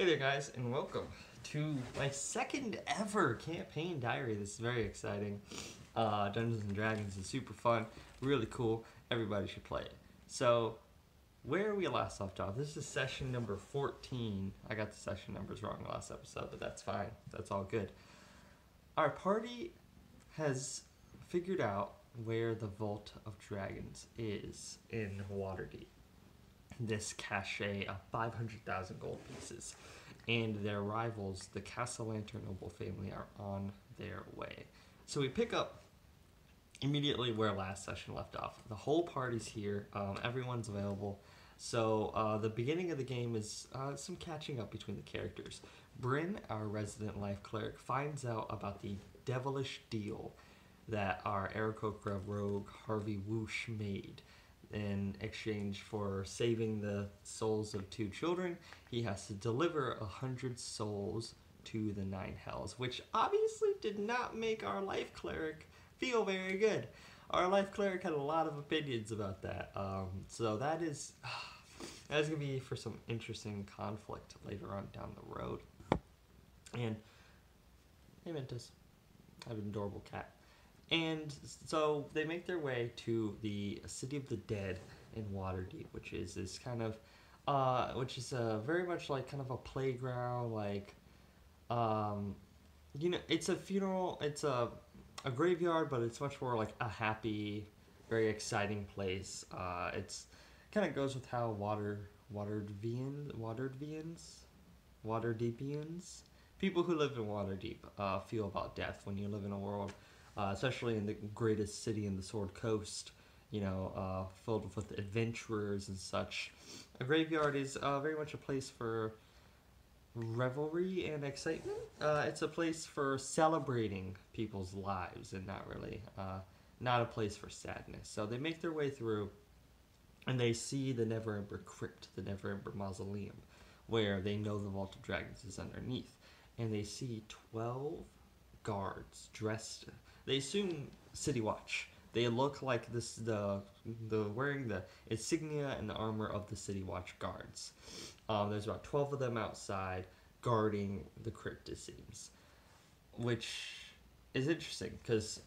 Hey there guys, and welcome to my second ever campaign diary. This is very exciting. Dungeons & Dragons is super fun, really cool. Everybody should play it. So, where we last left off, this is session number 14. I got the session numbers wrong last episode, but that's fine. That's all good. Our party has figured out where the Vault of Dragons is in Waterdeep. This cache of 500,000 gold pieces, and their rivals, the Castellanter noble family, are on their way. So we pick up immediately where last session left off. The whole party's here, everyone's available. So the beginning of the game is some catching up between the characters. Bryn, our resident life cleric, finds out about the devilish deal that our Aarakocra rogue Harvey Whoosh made. In exchange for saving the souls of 2 children, he has to deliver 100 souls to the 9 hells, which obviously did not make our life cleric feel very good. Our life cleric had a lot of opinions about that. So that's gonna be for some interesting conflict later on down the road. And hey Mentos, I have an adorable cat. And so they make their way to the City of the Dead in Waterdeep, which is this kind of, very much like kind of a playground, like, it's a funeral, it's a graveyard, but it's much more like a happy, very exciting place. It's kind of goes with how Waterdeepians, people who live in Waterdeep, feel about death when you live in a world. Especially in the greatest city in the Sword Coast, filled with adventurers and such. A graveyard is very much a place for revelry and excitement. It's a place for celebrating people's lives and not a place for sadness. So they make their way through and they see the Neverember Crypt, the Neverember Mausoleum, where they know the Vault of Dragons is underneath. And they see 12 guards dressed. They assume City Watch. They look like the wearing the insignia and the armor of the City Watch guards. There's about 12 of them outside guarding the crypt, it seems, which is interesting because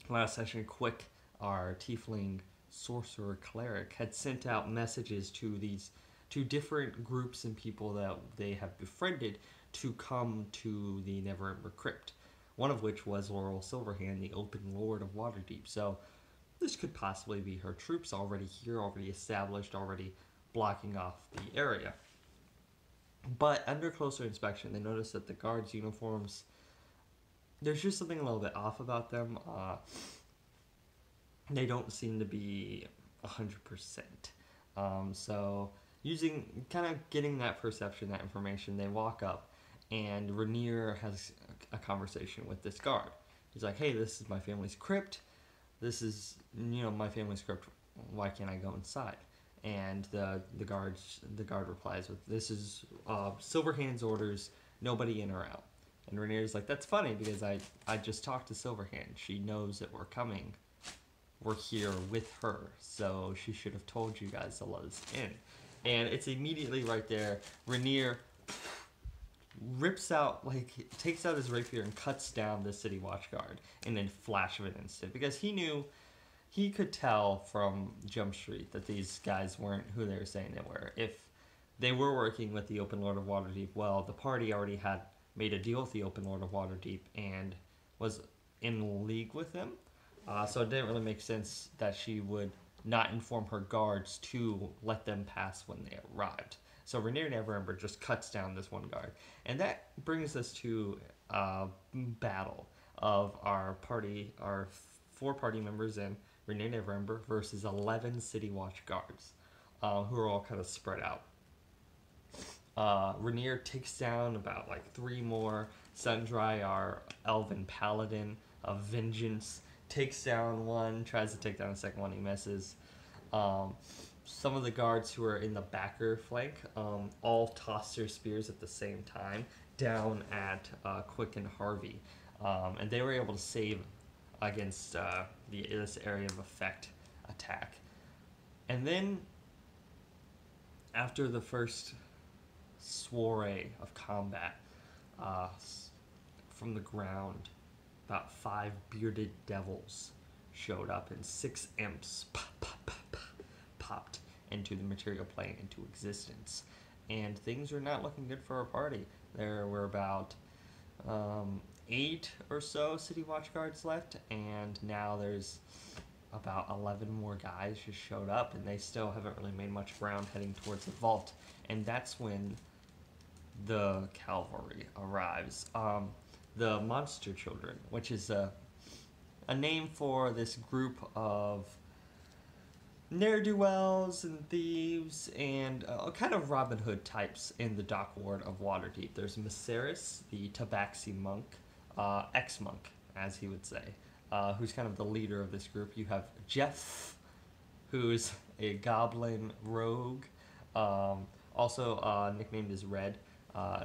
last session, Quick, our tiefling sorcerer cleric, had sent out messages to these 2 different groups and people that they have befriended to come to the Neverember Crypt. One of which was Laurel Silverhand, the Open Lord of Waterdeep. So this could possibly be her troops already here, already established, already blocking off the area. But under closer inspection, they notice that the guards' uniforms, there's just something a little bit off about them. They don't seem to be 100%. So kind of getting that perception, that information, they walk up, and Rainier has a conversation with this guard. He's like, hey, this is my family's crypt. This is, my family's crypt. Why can't I go inside? And the guard replies with, this is Silverhand's orders, nobody in or out. And Rainier's like, that's funny because I just talked to Silverhand. She knows that we're coming. We're here with her, so she should have told you guys to let us in. And it's immediately right there. Rainier rips out, takes out his rapier and cuts down the City Watch guard in a flash of an instant, because he could tell from Jump Street that these guys weren't who they were saying they were. If they were working with the Open Lord of Waterdeep, well, the party already had made a deal with the Open Lord of Waterdeep and was in league with them, so it didn't really make sense that she would not inform her guards to let them pass when they arrived. So Rainier Neverember just cuts down this one guard. And that brings us to a battle of our party, our 4 party members and Rainier Neverember versus 11 City Watch guards, who are all kind of spread out. Rainier takes down about 3 more. Sundry, our elven paladin of vengeance, takes down one, tries to take down the second one, he misses. Some of the guards who are in the backer flank all toss their spears at the same time down at Quick and Harvey. And they were able to save against this area of effect attack. And then, after the first soiree of combat. Uh, from the ground, about 5 bearded devils showed up, and 6 imps popped into the material plane into existence. And things were not looking good for our party. There were about 8 or so City Watch guards left, and now there's about 11 more guys just showed up, and they still haven't really made much ground heading towards the vault. And that's when the cavalry arrives. The Monster Children, which is a name for this group of ne'er-do-wells and thieves and kind of Robin Hood types in the dock ward of Waterdeep. There's Maceris, the Tabaxi monk, ex-monk, as he would say, who's kind of the leader of this group. You have Jeff, who's a goblin rogue, also nicknamed as Red.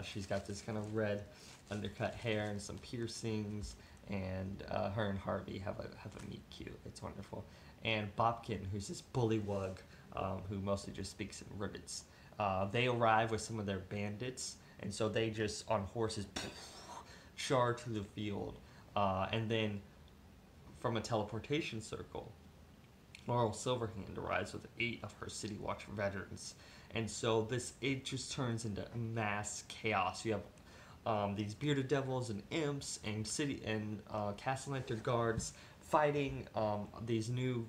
She's got this kind of red undercut hair and some piercings, and her and Harvey have a meet cute. It's wonderful. And Bobkin, who's this bullywug who mostly just speaks in ribbits. They arrive with some of their bandits, and so they just, on horses, charge through the field. And then, from a teleportation circle, Laurel Silverhand arrives with 8 of her City Watch veterans. And so it just turns into mass chaos. You have these bearded devils and imps and Castellanter guards fighting these new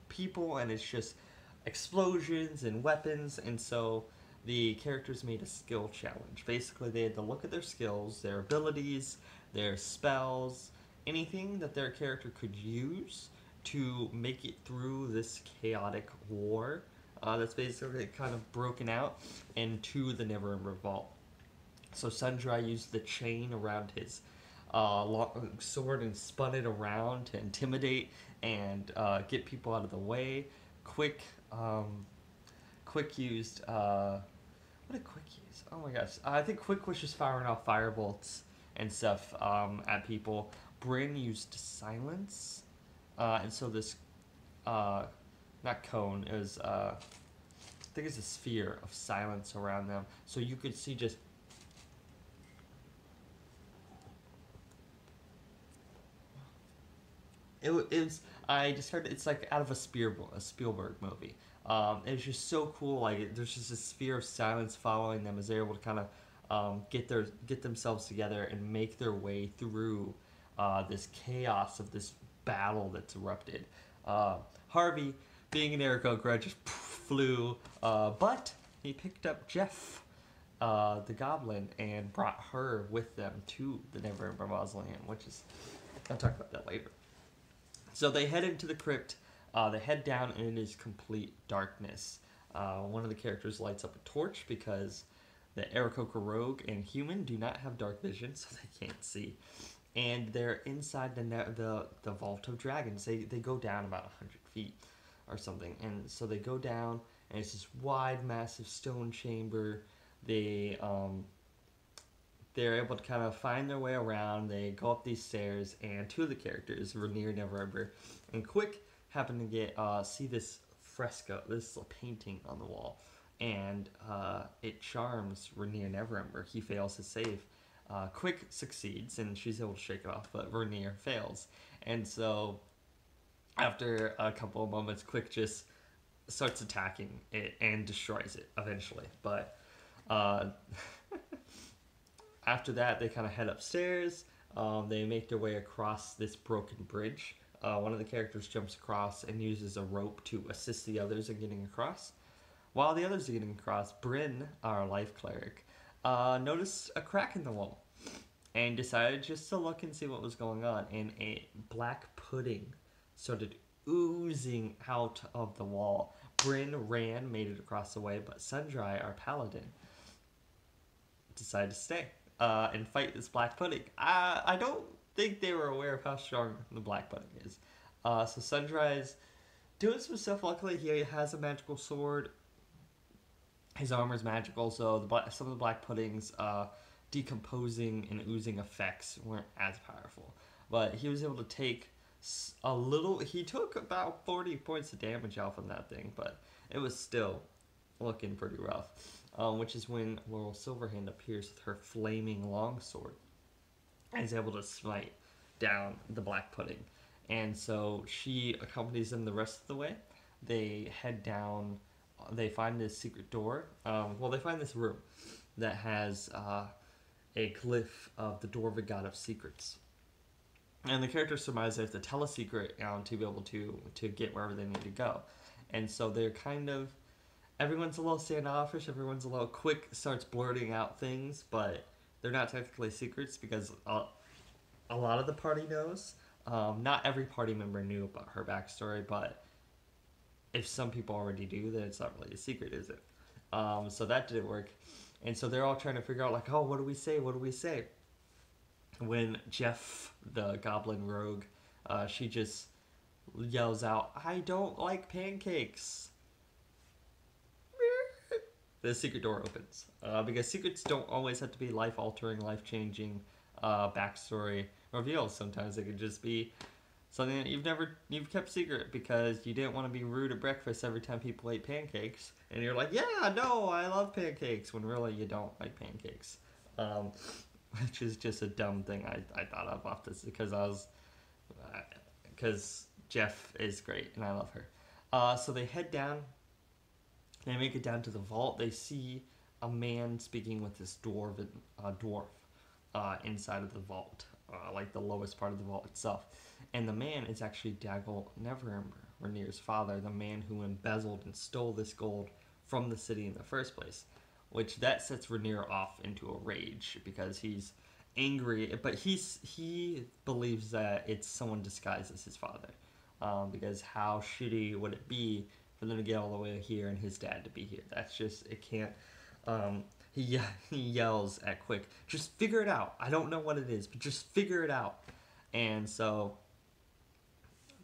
people, and it's just explosions and weapons. And so the characters made a skill challenge. Basically, they had to look at their skills, their abilities, their spells, anything that their character could use to make it through this chaotic war that's basically kind of broken out into the Neverember Vault. So Sundry used the chain around his long sword and spun it around to intimidate and get people out of the way. Quick used what did Quick use? Oh my gosh, I think Quick was just firing off firebolts and stuff at people. Bryn used silence, and so this not cone, it was I think it's a sphere of silence around them, so you could see just it was, I described it, it's like out of a Spielberg movie. It was just so cool. Like, there's just a sphere of silence following them as they're able to kind of get themselves together and make their way through this chaos of this battle that's erupted. Harvey, being an Aarakocra, just flew, but he picked up Jeff, the goblin, and brought her with them to the Neverember Mausoleum, which is, I'll talk about that later. So they head into the crypt, they head down, and it is complete darkness. One of the characters lights up a torch because the Aarakocra rogue and human do not have dark vision, so they can't see. And they're inside the Vault of Dragons. They go down about 100 feet or something. And so they go down, and it's this wide, massive stone chamber. They're able to kind of find their way around. They go up these stairs, and 2 of the characters, Rainier Neverember and Quick, happen to get see this fresco, this painting on the wall, and it charms Rainier Neverember. He fails his save. Quick succeeds, and she's able to shake it off, but Rainier fails. And so, after a couple of moments, Quick just starts attacking it and destroys it eventually. But after that, they kind of head upstairs. They make their way across this broken bridge. One of the characters jumps across and uses a rope to assist the others in getting across. While the others are getting across, Bryn, our life cleric, noticed a crack in the wall and decided just to look and see what was going on. And a black pudding started oozing out of the wall. Bryn ran, made it across the way, but Sundry, our paladin, decided to stay and fight this black pudding. I don't think they were aware of how strong the black pudding is. So Sundry's doing some stuff. Luckily, he has a magical sword. His armor's magical, so some of the black pudding's decomposing and oozing effects weren't as powerful. But he was able to take a little. He took about 40 points of damage out from that thing, but it was still looking pretty rough. which is when Laurel Silverhand appears with her flaming longsword and is able to smite down the Black Pudding. And so she accompanies them the rest of the way. They head down. They find this secret door. They find this room that has a glyph of the Dwarven God of Secrets. And the characters surmise they have to tell a secret to be able to get wherever they need to go. And so they're kind of, everyone's a little standoffish, everyone's a little quick, starts blurting out things, but they're not technically secrets because a lot of the party knows. Not every party member knew about her backstory, but if some people already do, then it's not really a secret, is it? So that didn't work. And so they're all trying to figure out, like, oh, what do we say? What do we say? When Jeff, the goblin rogue, she just yells out, I don't like pancakes. The secret door opens. Because secrets don't always have to be life-altering, life-changing backstory reveals. Sometimes they could just be something that you've kept secret because you didn't want to be rude at breakfast every time people ate pancakes. And you're like, yeah, no, I love pancakes, when really you don't like pancakes. Which is just a dumb thing I thought of off this because Jeff is great and I love her. So they head down. They make it down to the vault. They see a man speaking with this dwarf inside of the vault, like the lowest part of the vault itself. And the man is actually Daggle Neverember, Rhaenyra's father, the man who embezzled and stole this gold from the city in the first place. Which that sets Rhaenyra off into a rage because he's angry, but he believes that it's someone disguised as his father. Because how shitty would it be for them to get all the way here and his dad to be here? That's just, it can't. He yells at Quick, just figure it out. I don't know what it is, but just figure it out. And so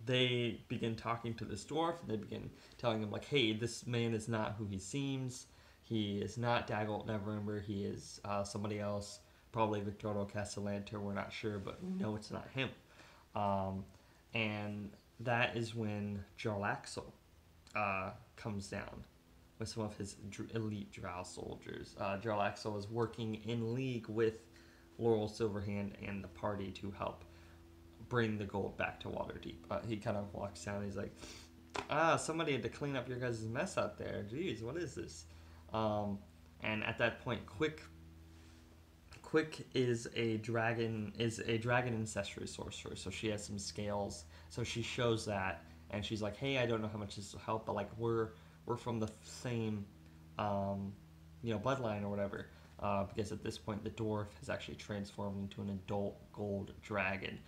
they begin talking to this dwarf, and they begin telling him, like, hey, this man is not who he seems. He is not Daggle Neverember. He is somebody else, probably Victorio Castellanter. We're not sure, but we know it's not him. And that is when Jarlaxle comes down with some of his elite drow soldiers. Jarlaxle is working in league with Laurel Silverhand and the party to help bring the gold back to Waterdeep. He kind of walks down. He's like, somebody had to clean up your guys' mess out there. Jeez, what is this? And at that point, Quick is a dragon ancestry sorcerer, so she has some scales. So she shows that, and she's like, "Hey, I don't know how much this will help, but like we're from the same, bloodline or whatever." Because at this point, the dwarf has actually transformed into an adult gold dragon.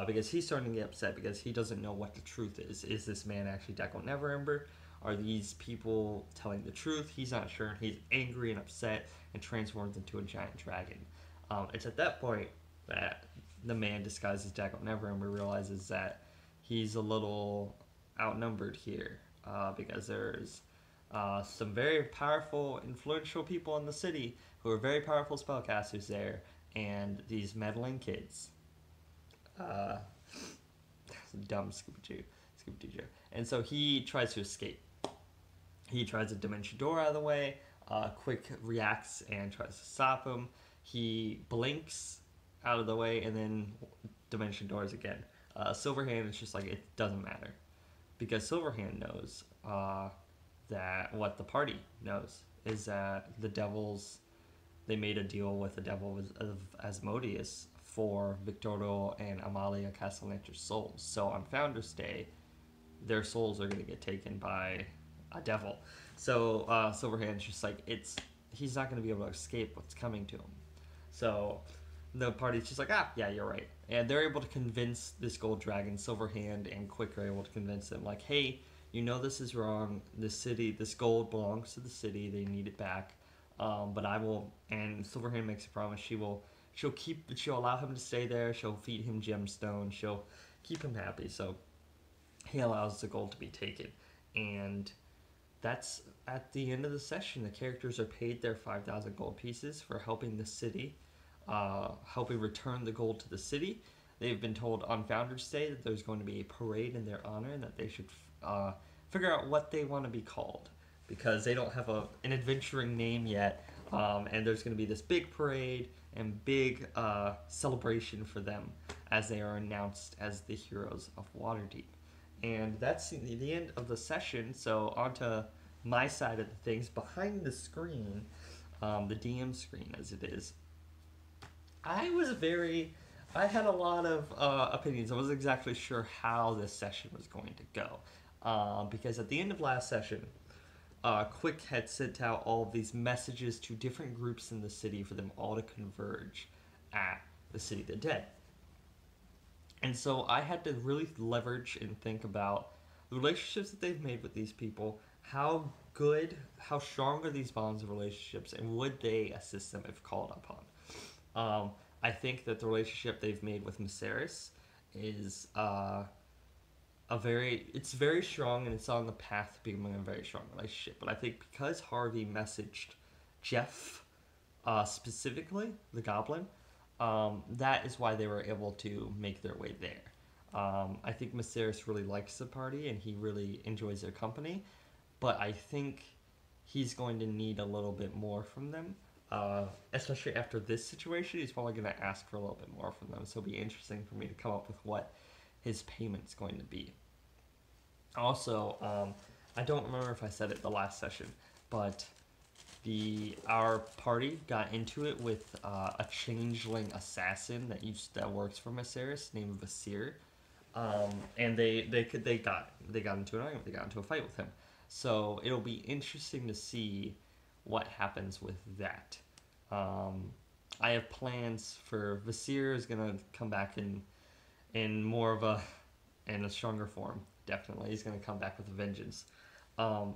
Because he's starting to get upset because he doesn't know what the truth is. Is this man actually Daggle Neverember? Are these people telling the truth? He's not sure, and he's angry and upset and transforms into a giant dragon. It's at that point that the man disguised as Daggle Neverember realizes that he's a little outnumbered here because there's some very powerful, influential people in the city who are very powerful spellcasters there, and these meddling kids. Dumb Scooby-Doo joke. And so he tries to escape. He tries to Dimension Door out of the way. Quick reacts and tries to stop him. He blinks out of the way and then Dimension Doors again. Silverhand is just like, it doesn't matter. Because Silverhand knows that what the party knows is that the devils, they made a deal with the devil of Asmodeus for Victorio and Amalia Castellanter's souls. So on Founders Day, their souls are going to get taken by a devil. So Silverhand's just like, he's not going to be able to escape what's coming to him. So the party's just like, yeah, you're right. And they're able to convince this gold dragon, Silverhand and Quick are able to convince them, like, hey, you know this is wrong. This gold belongs to the city. They need it back. But I will, and Silverhand makes a promise. She'll allow him to stay there. She'll feed him gemstones. She'll keep him happy. So he allows the gold to be taken. And that's at the end of the session. The characters are paid their 5,000 gold pieces for helping the city, helping return the gold to the city. They've been told on Founders Day that there's going to be a parade in their honor and that they should figure out what they want to be called. because they don't have an adventuring name yet. And there's going to be this big parade and big celebration for them as they are announced as the heroes of Waterdeep. And that's the end of the session. So onto my side of the things behind the screen, the DM screen as it is. I had a lot of opinions. I wasn't exactly sure how this session was going to go. Because at the end of last session, Quick had sent out all of these messages to different groups in the city for them all to converge at the City of the Dead. And so I had to really leverage and think about the relationships that they've made with these people, how good, how strong are these bonds of relationships, and would they assist them if called upon? I think that the relationship they've made with Mysaris is it's very strong, and it's on the path to becoming a very strong relationship. But I think because Harvey messaged Jeff specifically, the Goblin, that is why they were able to make their way there. I think Mysaris really likes the party, and he really enjoys their company, but I think he's going to need a little bit more from them. Especially after this situation, he's probably going to ask for a little bit more from them. So it'll be interesting for me to come up with what his payment's going to be. Also, I don't remember if I said it the last session, but our party got into it with a changeling assassin that works for Mysaris named Vasir, and they got into an argument. They got into a fight with him. So it'll be interesting to see what happens with that. I have plans for Vasir is gonna come back in more of a stronger form. Definitely, he's gonna come back with a vengeance. And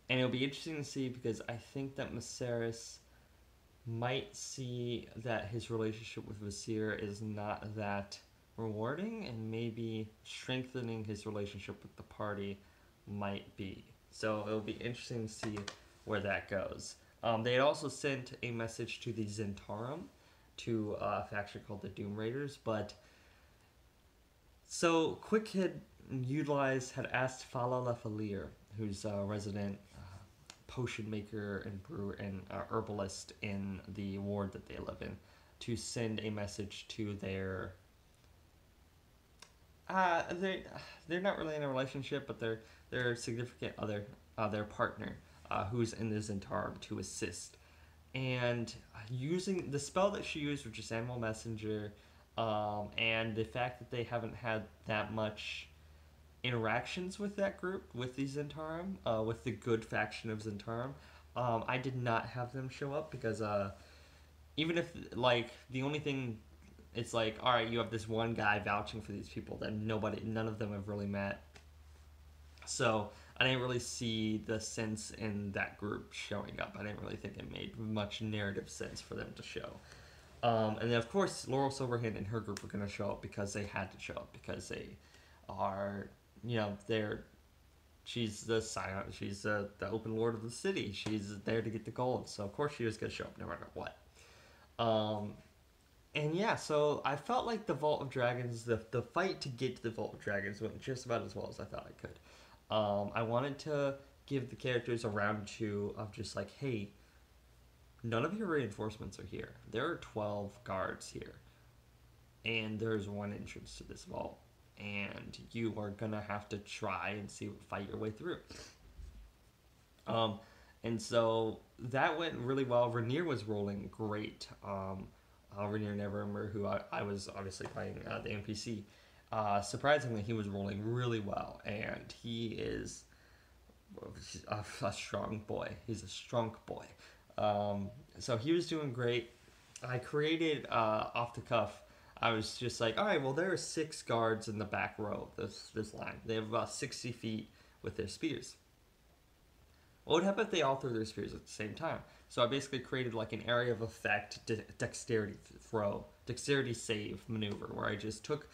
it'll be interesting to see because I think that Mysaris might see that his relationship with Vasir is not that rewarding, and maybe strengthening his relationship with the party might be. So it'll be interesting to see where that goes. They had also sent a message to the Zentarum, to a faction called the Doom Raiders, but so Quick had asked Fala Lefalier, who's a resident potion maker and brewer and herbalist in the ward that they live in, to send a message to their they're not really in a relationship, but their significant other, their partner, who's in the Zentarum, to assist. And using the spell that she used, which is Animal Messenger, and the fact that they haven't had that much interactions with that group, with the Zentarum, with the good faction of Zentarum, I did not have them show up because even if, like, the only thing, it's like, all right, you have this one guy vouching for these people that none of them have really met. So I didn't really see the sense in that group showing up. I didn't really think it made much narrative sense for them to show. And then, of course, Laurel Silverhand and her group were going to show up because they had to show up, because they are, she's the open lord of the city. She's there to get the gold. So, of course, she was going to show up no matter what. And yeah, so I felt like the Vault of Dragons, the fight to get to the Vault of Dragons went just about as well as I thought I could. I wanted to give the characters a round two of just like, hey, none of your reinforcements are here. There are 12 guards here. And there's one entrance to this vault. And you are going to have to try and fight your way through. And so that went really well. Rainier was rolling great. Rainier Neverember, who I was obviously playing the NPC. Surprisingly, he was rolling really well, and he is a strong boy. He's a strong boy. So he was doing great. I created, off the cuff, I was just like, all right, well, there are 6 guards in the back row of this line. They have about 60 feet with their spears. What would happen if they all threw their spears at the same time? So I basically created like an area of effect dexterity save maneuver, where I just took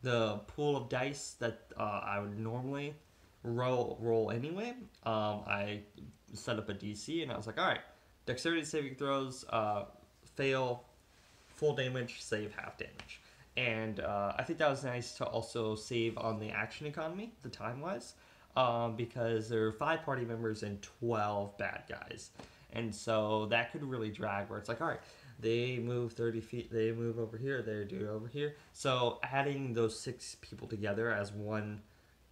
the pool of dice that I would normally roll anyway. I set up a DC, and I was like, all right, dexterity saving throws, fail full damage, save half damage. And I think that was nice to also save on the action economy, the time-wise. because there are 5 party members and 12 bad guys. And so that could really drag where it's like, all right, they move 30 feet, they move over here, they do it over here. So adding those 6 people together as one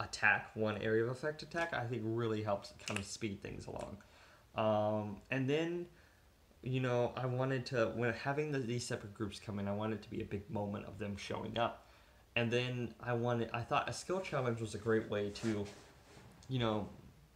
attack, one area of effect attack, I think really helps kind of speed things along. And then, I wanted to, when having these separate groups come in, I wanted it to be a big moment of them showing up. And then I thought a skill challenge was a great way to,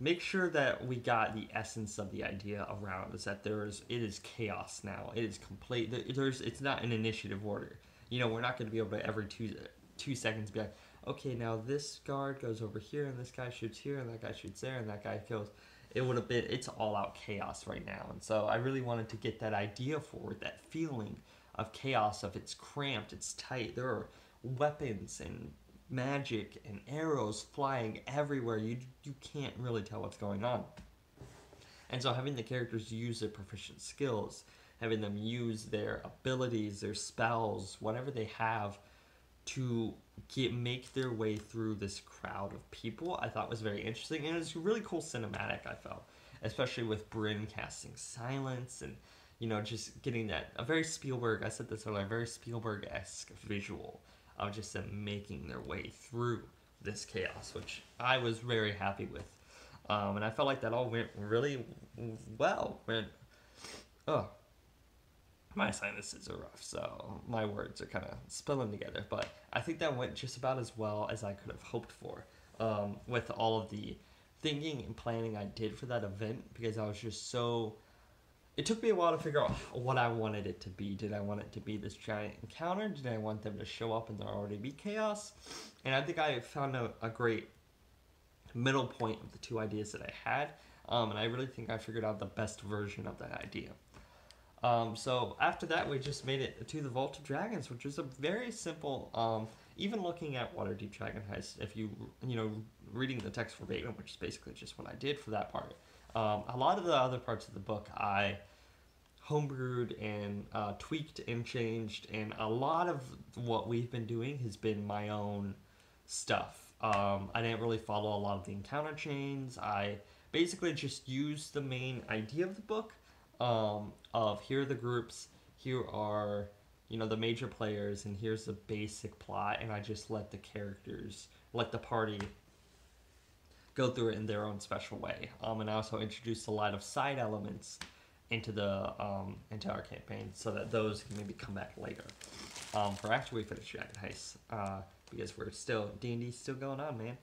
make sure that we got the essence of the idea around is that it is chaos now. It is complete. It's not an initiative order. We're not going to be able to every 2 seconds be like, okay, now this guard goes over here, and this guy shoots here, and that guy shoots there, and that guy kills. It's all out chaos right now. And so I really wanted to get that idea forward, that feeling of chaos, of it's cramped, it's tight. There are weapons and magic and arrows flying everywhere. You can't really tell what's going on. And so having the characters use their proficient skills, having them use their abilities, their spells, whatever they have to make their way through this crowd of people, I thought was very interesting. And it's really cool cinematic, I felt. Especially with Bryn casting silence and, just getting that, a very Spielberg, I said this earlier, a very Spielberg-esque visual of just them making their way through this chaos, which I was very happy with. And I felt like that all went really well. My sinuses are rough, so my words are kind of spilling together. But I think that went just about as well as I could have hoped for, with all of the thinking and planning I did for that event, because I was just so... It took me a while to figure out what I wanted it to be. Did I want it to be this giant encounter? Did I want them to show up and there already be chaos? And I think I found a great middle point of the 2 ideas that I had. And I really think I figured out the best version of that idea. So after that, we just made it to the Vault of Dragons, which was a very simple, even looking at Waterdeep Dragon Heist, if reading the text verbatim, which is basically just what I did for that part. A lot of the other parts of the book I homebrewed and tweaked and changed, and a lot of what we've been doing has been my own stuff. I didn't really follow a lot of the encounter chains. I basically just used the main idea of the book, of here are the groups, here are the major players, and here's the basic plot, and I just let the characters, let the party go through it in their own special way. And I also introduced a lot of side elements into into our campaign, so that those can maybe come back later, for after we finish Dragon Heist, because we're still, D&D's still going on, man.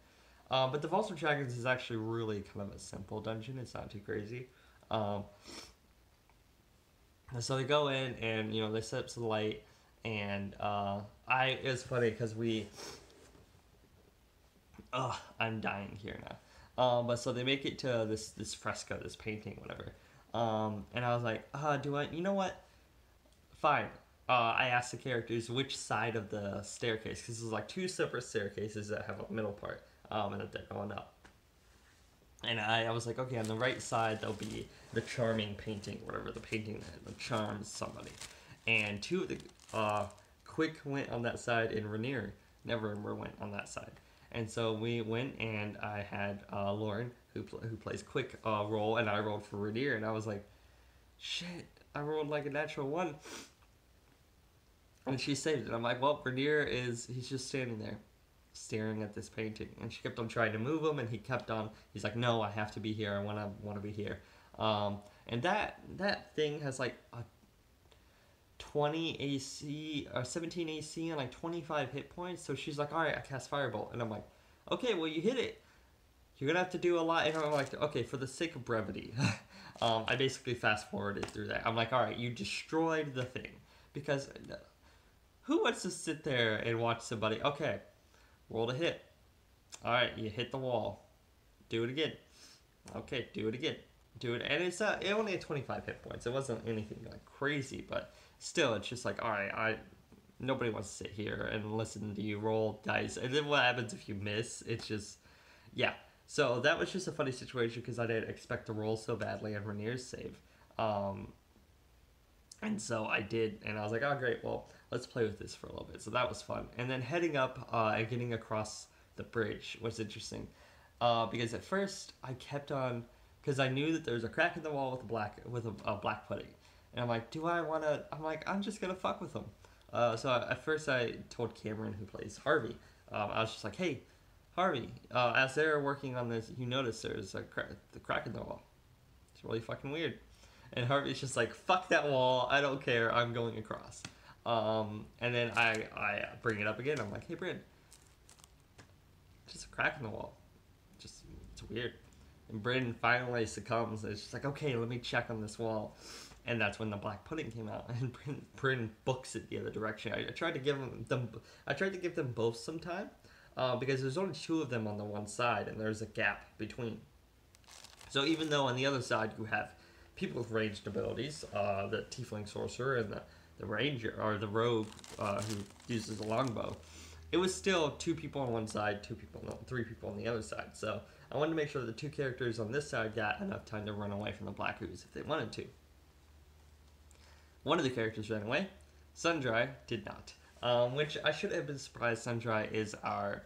But the Vault of Dragons is actually really kind of a simple dungeon. It's not too crazy. So they go in and they set up some light, and it was funny because I'm dying here now. But so they make it to this fresco, this painting, whatever. And I was like, you know what? Fine. I asked the characters which side of the staircase, because there's like 2 separate staircases that have a middle part, and that they're going up. And I was like, okay, on the right side there'll be the charming painting, whatever, the painting that charms somebody. And 2 of the Quick went on that side, and Rainier never went on that side. And so we went, and I had Lauren, who plays Quick, roll, and I rolled for Rainier, and I was like, shit, I rolled like a natural 1. And she saved it. I'm like, well, Rainier he's just standing there, staring at this painting. And she kept on trying to move him, and he's like, no, I have to be here, I want to be here. And that thing has like a 20 AC, or 17 AC, and like 25 hit points. So she's like, alright, I cast Firebolt. And I'm like, okay, well, you hit it. You're gonna have to do a lot. And I'm like, okay, for the sake of brevity, I basically fast forwarded through that. I'm like, alright, you destroyed the thing. Because who wants to sit there and watch somebody? Okay, roll to hit. Alright, you hit the wall. Do it again. Okay, do it again. Do it. And it only had 25 hit points. It wasn't anything like crazy, but still, it's just like, alright, nobody wants to sit here and listen to you roll dice. And then what happens if you miss? It's just, yeah. So that was just a funny situation because I didn't expect to roll so badly on Rainier's save. And so I did, and I was like, oh great, well, let's play with this for a little bit. So that was fun. And then heading up and getting across the bridge was interesting. Because at first I kept on, because I knew that there was a crack in the wall with a black pudding, and I'm like, do I want to? I'm like, I'm just gonna fuck with them. At first I told Cameron, who plays Harvey, I was just like, hey, Harvey, as they're working on this, you notice there's the crack in the wall. It's really fucking weird. And Harvey's just like, fuck that wall, I don't care, I'm going across. And then I bring it up again. I'm like, hey, Bryn, just a crack in the wall. Just, it's weird. And Bryn finally succumbs. And it's just like, okay, let me check on this wall. And that's when the black pudding came out, and Bryn books it the other direction. I tried to give them both some time, because there's only two of them on the one side, and there's a gap between. So even though on the other side you have people with ranged abilities, the Tiefling Sorcerer and the Ranger, or the Rogue, who uses a longbow, it was still two people on one side, three people on the other side. So I wanted to make sure that the two characters on this side got enough time to run away from the Black Ooze if they wanted to. One of the characters ran away. Sundry did not. Which I should have been surprised. Sundry is our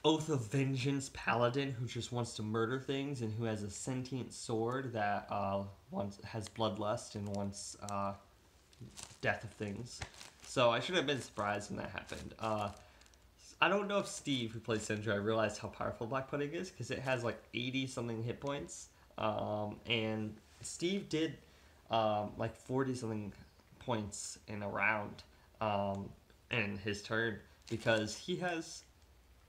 Oath of Vengeance paladin who just wants to murder things and who has a sentient sword that has bloodlust and wants death of things. So I should have been surprised when that happened. I don't know if Steve, who plays Sundry, realized how powerful Black Pudding is, because it has like 80-something hit points. And Steve did like 40-something points in a round in his turn, because he has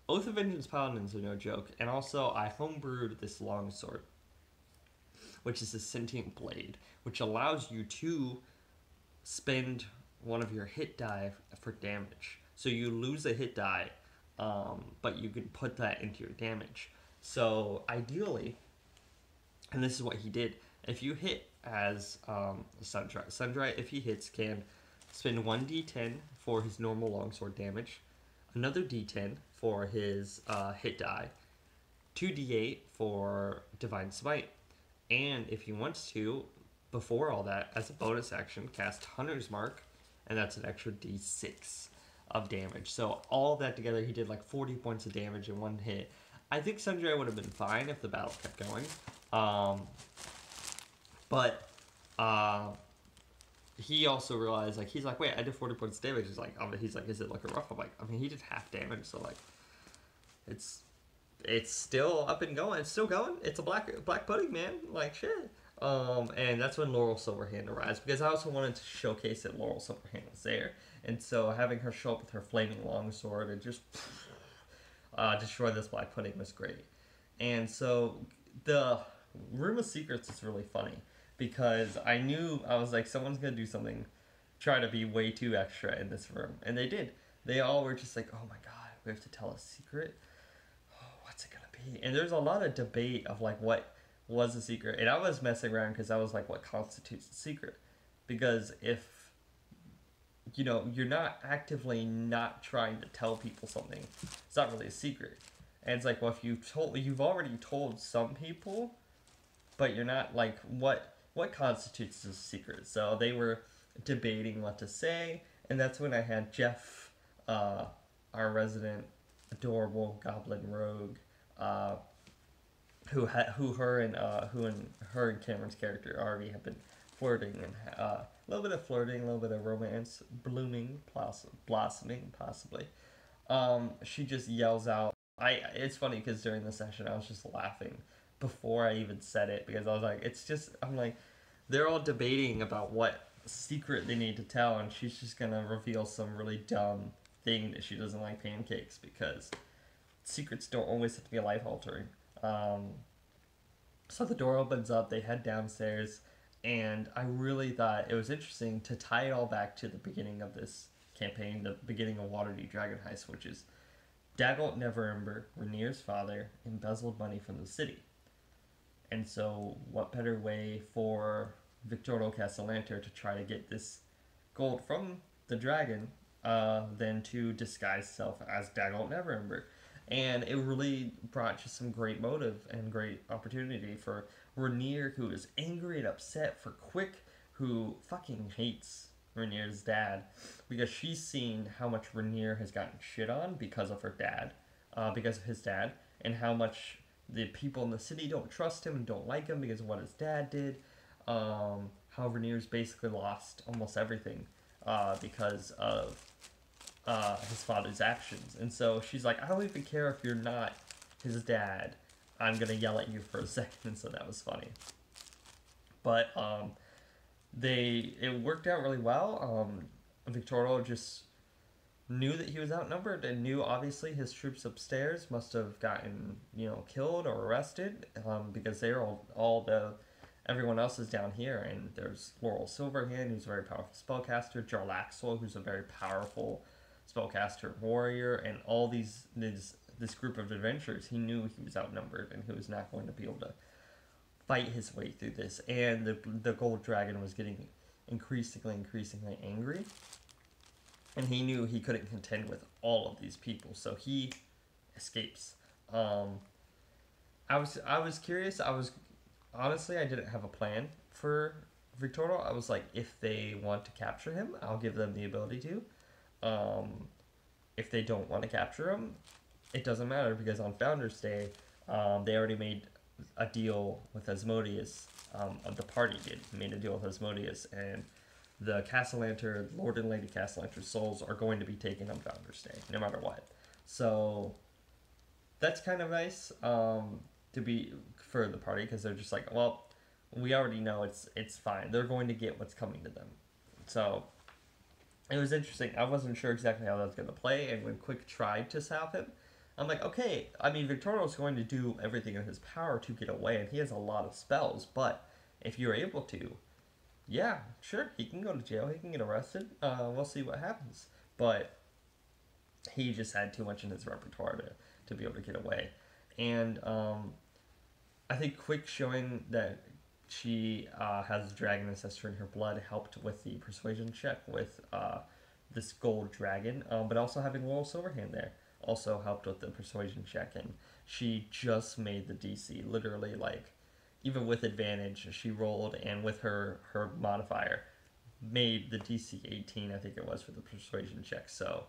Oath of Vengeance Paladins are no joke, and also I homebrewed this longsword, which is a sentient blade, which allows you to spend one of your hit die for damage. So you lose a hit die, but you can put that into your damage. So ideally, and this is what he did, if you hit as Sundry, if he hits, can spend 1d10 for his normal longsword damage, another d10 for his hit die, 2d8 for Divine Smite, and if he wants to, before all that, as a bonus action, cast Hunter's Mark, and that's an extra d6 of damage. So all that together, he did like 40 points of damage in one hit. I think Sundry would have been fine if the battle kept going. But he also realized, like, he's like, wait, I did 40 points of damage. He's like, is it looking rough? I'm like, I mean, he did half damage, so like, it's still up and going. It's still going. It's a black pudding, man. Like, shit. And that's when Laurel Silverhand arrives, because I also wanted to showcase that Laurel Silverhand was there. And so having her show up with her flaming longsword and just destroy this black pudding was great. And so the Room of Secrets is really funny, because I was like, someone's gonna do something, try to be way too extra in this room, and they did. They all were just like, oh my god, we have to tell a secret. Oh, what's it gonna be? And there's a lot of debate of like what was a secret, and I was messing around because I was like, what constitutes a secret? Because if you're not actively not trying to tell people something, it's not really a secret. And it's like, well, if you've already told some people, but you're not, like, what constitutes as a secret? So they were debating what to say, and that's when I had Jeff, our resident adorable goblin rogue, who her and Cameron's character Arby have been flirting, and a little bit of flirting, a little bit of romance blossoming possibly. She just yells out. It's funny because during the session I was just laughing before I even said it, because I was like, I'm like, they're all debating about what secret they need to tell, and she's just gonna reveal some really dumb thing that she doesn't like pancakes, because secrets don't always have to be life altering. So the door opens up, they head downstairs, and I really thought it was interesting to tie it all back to the beginning of this campaign, the beginning of Waterdeep Dragon Heist, which is Dagult Neverember, Rhaenyra's father, embezzled money from the city. And so what better way for Victorio Castellanter to try to get this gold from the dragon than to disguise itself as Dagult Neverember? And it really brought just some great motive and great opportunity for Rhaenyra, who is angry and upset, for Quick, who fucking hates Rhaenyra's dad, because she's seen how much Rhaenyra has gotten shit on because of her dad, because of his dad, and how much the people in the city don't trust him and don't like him because of what his dad did. How Rhaenyra's basically lost almost everything because of his father's actions. And so she's like, I don't even care if you're not his dad. I'm going to yell at you for a second. And so that was funny. But it worked out really well. Victorio just knew that he was outnumbered and knew obviously his troops upstairs must have gotten killed or arrested because they're all the everyone else is down here, and there's Laurel Silverhand, who's a very powerful spellcaster, Jarl Axel, who's a very powerful spellcaster warrior, and all this group of adventurers. He knew he was outnumbered and he was not going to be able to fight his way through this. And the gold dragon was getting increasingly angry, and he knew he couldn't contend with all of these people, so he escapes. I was curious. Honestly, I didn't have a plan for Victorio. I was like, if they want to capture him, I'll give them the ability to. If they don't want to capture him, it doesn't matter, because on Founders Day, they already made a deal with Asmodeus. The party made a deal with Asmodeus, and the Castellanter, Lord and Lady Castellanter's souls are going to be taken on Founders Day, no matter what. So that's kind of nice to be for the party, because they're just like, well, we already know it's fine. They're going to get what's coming to them. So it was interesting. I wasn't sure exactly how that was going to play, and when Quick tried to stop him, I'm like, okay, I mean, Victorio's going to do everything in his power to get away, and he has a lot of spells, but if you're able to, yeah, sure, he can go to jail, he can get arrested, we'll see what happens. But he just had too much in his repertoire to be able to get away. And I think Quick showing that she has dragon ancestor in her blood helped with the persuasion check with this gold dragon, but also having Laurel Silverhand there also helped with the persuasion check, and she just made the DC, literally, like, even with advantage, she rolled, and with her modifier, made the DC 18, I think it was, for the persuasion check. So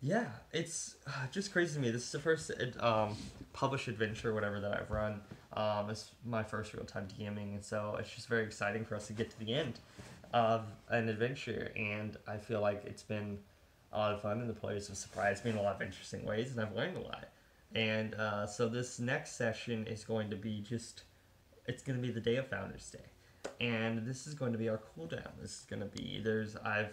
yeah, it's just crazy to me. This is the first published adventure, whatever, that I've run. It's my first real-time DMing, and so it's just very exciting for us to get to the end of an adventure, and I feel like it's been a lot of fun, and the players have surprised me in a lot of interesting ways, and I've learned a lot. And so this next session is going to be it's going to be the day of Founders Day, and this is going to be our cooldown. This is going to be, I've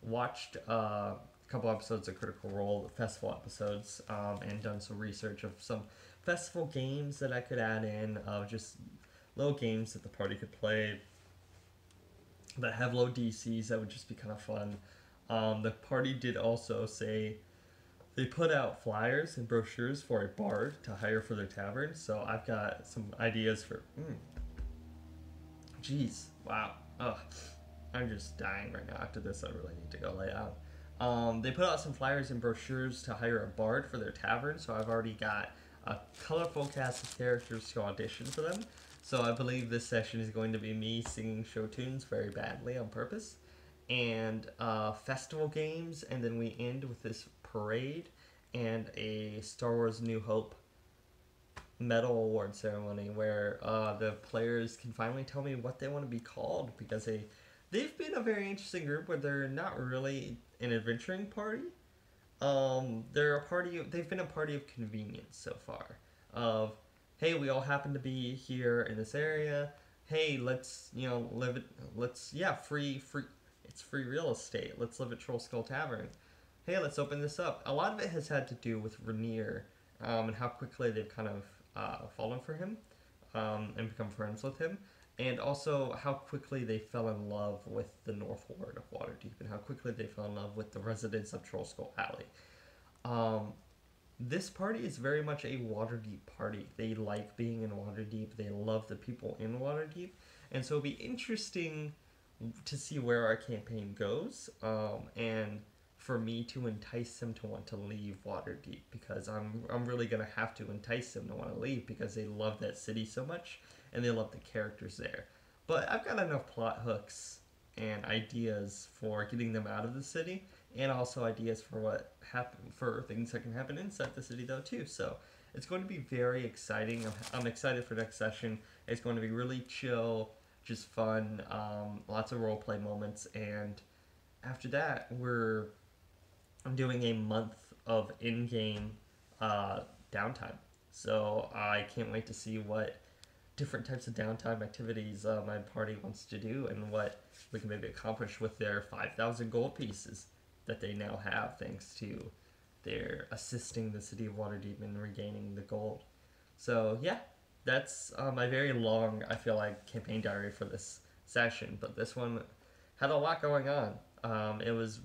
watched a couple episodes of Critical Role, the festival episodes, and done some research of some festival games that I could add in, of just little games that the party could play that have low DCs that would just be kind of fun. The party did also say they put out flyers and brochures for a bard to hire for their tavern, so I've got some ideas for... Jeez, wow. Ugh. I'm just dying right now. After this, I really need to go lay out. They put out some flyers and brochures to hire a bard for their tavern, so I've already got a colorful cast of characters to audition for them. So I believe this session is going to be me singing show tunes very badly on purpose, and festival games, and then we end with this parade and a Star Wars New Hope medal award ceremony where the players can finally tell me what they want to be called, because they've been a very interesting group where they're not really an adventuring party. They've been a party of convenience so far. Of, hey, we all happen to be here in this area. Hey, let's live it. Free. It's free real estate. Let's live at Troll Skull Tavern. Hey, let's open this up. A lot of it has had to do with Rhaenyra, and how quickly they've kind of fallen for him, and become friends with him, and also how quickly they fell in love with the North Ward of Waterdeep, and how quickly they fell in love with the residents of Troll Skull Alley. This party is very much a Waterdeep party. They like being in Waterdeep. They love the people in Waterdeep, and so it'll be interesting to see where our campaign goes, and for me to entice them to want to leave Waterdeep, because I'm really gonna have to entice them to want to leave, because they love that city so much and they love the characters there. But I've got enough plot hooks and ideas for getting them out of the city, and also ideas for things that can happen inside the city though too. So it's going to be very exciting. I'm excited for next session. It's going to be really chill, just fun, lots of roleplay moments, and after that, I'm doing a month of in-game downtime. So I can't wait to see what different types of downtime activities my party wants to do and what we can maybe accomplish with their 5,000 gold pieces that they now have thanks to their assisting the city of Waterdeep in regaining the gold. So yeah, that's my very long, I feel like, campaign diary for this session, but this one had a lot going on. It was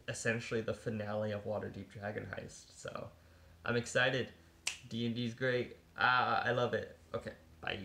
essentially the finale of Waterdeep Dragon Heist, so I'm excited. D&D's great. I love it. Okay, bye.